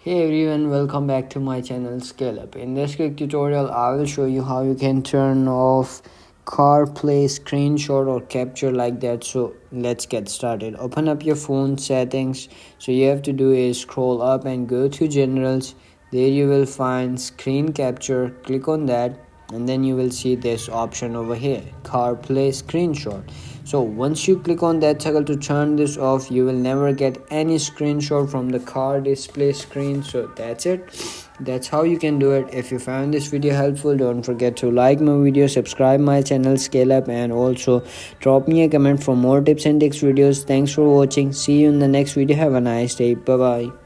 Hey everyone, welcome back to my channel Scale Up. In this quick tutorial, I will show you how you can turn off CarPlay screenshot or capture like that. So let's get started. Open up your phone settings. So you have to do is scroll up and go to generals. There you will find screen capture. Click on that and then you will see this option over here, CarPlay screenshot. So once you click on that toggle to turn this off, you will never get any screenshot from the car display screen. So that's it. That's how you can do it. If you found this video helpful, don't forget to like my video, subscribe my channel Scale Up, and also drop me a comment for more tips and tricks videos. Thanks for watching. See you in the next video. Have a nice day. Bye bye.